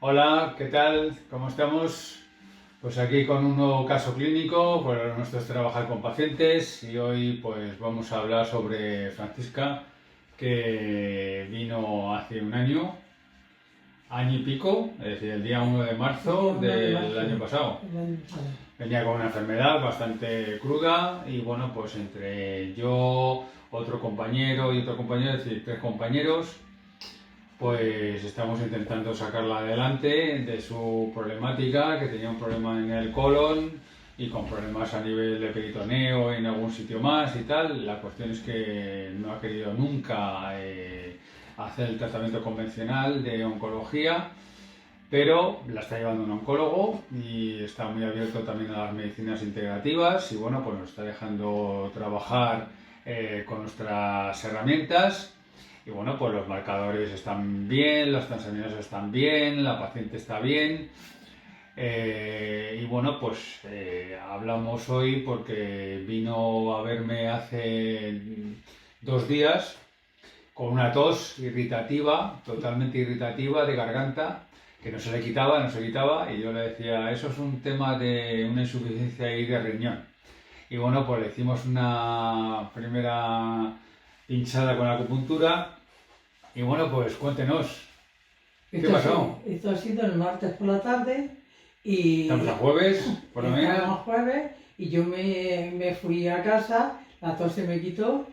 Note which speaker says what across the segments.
Speaker 1: Hola, ¿qué tal? ¿Cómo estamos? Pues aquí con un nuevo caso clínico, pues lo nuestro es trabajar con pacientes y hoy pues vamos a hablar sobre Francisca, que vino hace un año y pico, es decir, el día 1 de
Speaker 2: El día
Speaker 1: marzo
Speaker 2: 1 de
Speaker 1: del
Speaker 2: marzo
Speaker 1: año pasado.
Speaker 2: del año pasado.
Speaker 1: Venía con una enfermedad bastante cruda y bueno, pues entre yo, otro compañero y otro compañero, es decir, tres compañeros, pues estamos intentando sacarla adelante de su problemática, que tenía un problema en el colon y con problemas a nivel de peritoneo en algún sitio más y tal. La cuestión es que no ha querido nunca hacer el tratamiento convencional de oncología, pero la está llevando un oncólogo y está muy abierto también a las medicinas integrativas y bueno, pues nos está dejando trabajar con nuestras herramientas. Y bueno, pues los marcadores están bien, las transaminasas están bien, la paciente está bien. Y bueno, pues hablamos hoy porque vino a verme hace 2 días con una tos irritativa, totalmente irritativa de garganta, que no se le quitaba, no se quitaba, y yo le decía, eso es un tema de una insuficiencia ahí de riñón. Y bueno, pues le hicimos una primera pinchada con la acupuntura y bueno, pues cuéntenos, ¿qué pasó?
Speaker 2: Esto ha sido el martes por la tarde y
Speaker 1: Estamos a jueves, por lo menos.
Speaker 2: estábamos jueves y yo me fui a casa, la tos se me quitó,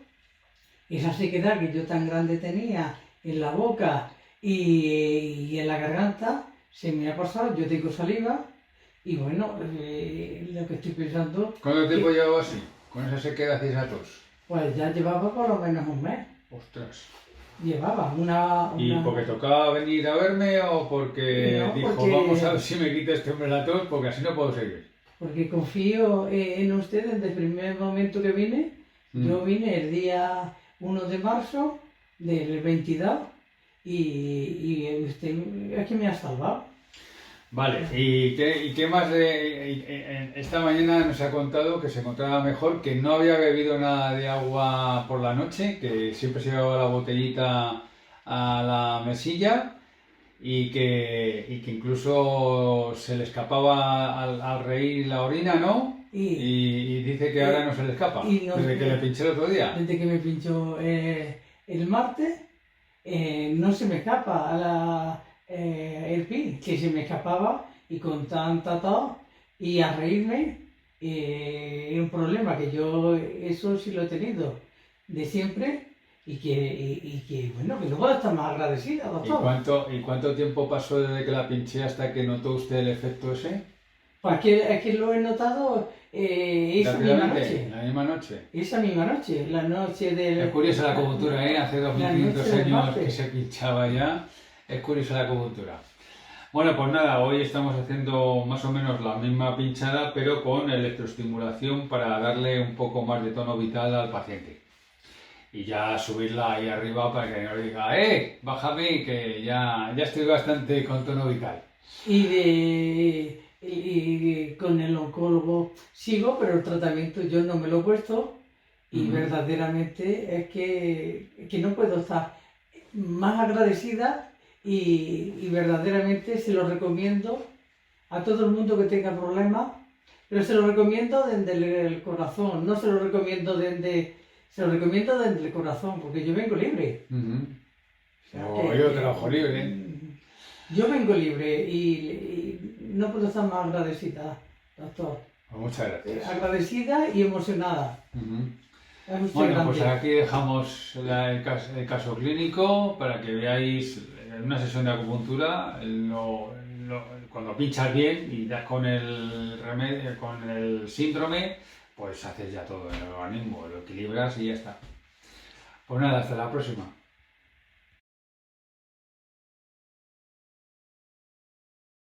Speaker 2: esa sequedad que yo tan grande tenía en la boca y en la garganta se me ha pasado, yo tengo saliva y bueno, lo que estoy pensando,
Speaker 1: ¿Cuánto tiempo
Speaker 2: que
Speaker 1: llevaba así? Con esa sequedad y esa tos.
Speaker 2: pues ya llevaba por lo menos un mes,
Speaker 1: Ostras.
Speaker 2: llevaba
Speaker 1: ¿Y
Speaker 2: una.
Speaker 1: porque tocaba venir a verme o porque
Speaker 2: No,
Speaker 1: dijo, vamos a ver
Speaker 2: porque
Speaker 1: si me quita este hombre la tos, porque así no puedo seguir?
Speaker 2: Porque confío en usted desde el primer momento que vine.
Speaker 1: Mm.
Speaker 2: Yo vine el día 1 de marzo del 22 y usted es que me ha salvado.
Speaker 1: Vale, ¿y qué más esta mañana nos ha contado que se encontraba mejor, que no había bebido nada de agua por la noche, que siempre se llevaba la botellita a la mesilla y que incluso se le escapaba al reír la orina, ¿no?
Speaker 2: Y,
Speaker 1: Y dice que ahora
Speaker 2: y,
Speaker 1: no se le escapa,
Speaker 2: y no-
Speaker 1: desde que le pinché el otro día.
Speaker 2: Desde que me pinchó el martes, no se me escapa el pin, que se me escapaba y con tanta tos y a reírme, es un problema que yo eso sí lo he tenido de siempre y que bueno, que no puedo estar más agradecida,
Speaker 1: ¿Y
Speaker 2: doctor.
Speaker 1: cuánto tiempo pasó desde que la pinché hasta que notó usted el efecto ese?
Speaker 2: Pues es que lo he notado esa misma
Speaker 1: Rápidamente,
Speaker 2: noche,
Speaker 1: la misma noche.
Speaker 2: la noche
Speaker 1: Es curiosa la acupuntura, ¿eh? Hace
Speaker 2: la noche
Speaker 1: 2500
Speaker 2: del
Speaker 1: años que
Speaker 2: martes.
Speaker 1: se pinchaba ya. Es curiosa la acupuntura. Bueno, pues nada, hoy estamos haciendo más o menos la misma pinchada, pero con electroestimulación para darle un poco más de tono vital al paciente. Y ya subirla ahí arriba para que no diga, bájame, que ya estoy bastante con tono vital.
Speaker 2: Y con el oncólogo sigo, pero el tratamiento yo no me lo he puesto y
Speaker 1: Ujú.
Speaker 2: verdaderamente es que no puedo estar más agradecida y verdaderamente se lo recomiendo a todo el mundo que tenga problemas, pero se lo recomiendo desde el corazón, no se lo recomiendo se lo recomiendo desde el corazón, porque yo vengo libre.
Speaker 1: Ujú.
Speaker 2: O sea
Speaker 1: O yo trabajo libre.
Speaker 2: yo vengo libre y no puedo estar más agradecida, doctor.
Speaker 1: Pues muchas gracias.
Speaker 2: Agradecida y emocionada.
Speaker 1: Ujú.
Speaker 2: Es usted
Speaker 1: Bueno, pues
Speaker 2: grande.
Speaker 1: aquí dejamos el caso clínico para que veáis en una sesión de acupuntura cuando pinchas bien y das con el remedio, con el síndrome, pues haces ya todo en el organismo, lo equilibras y ya está. Pues nada, hasta la próxima.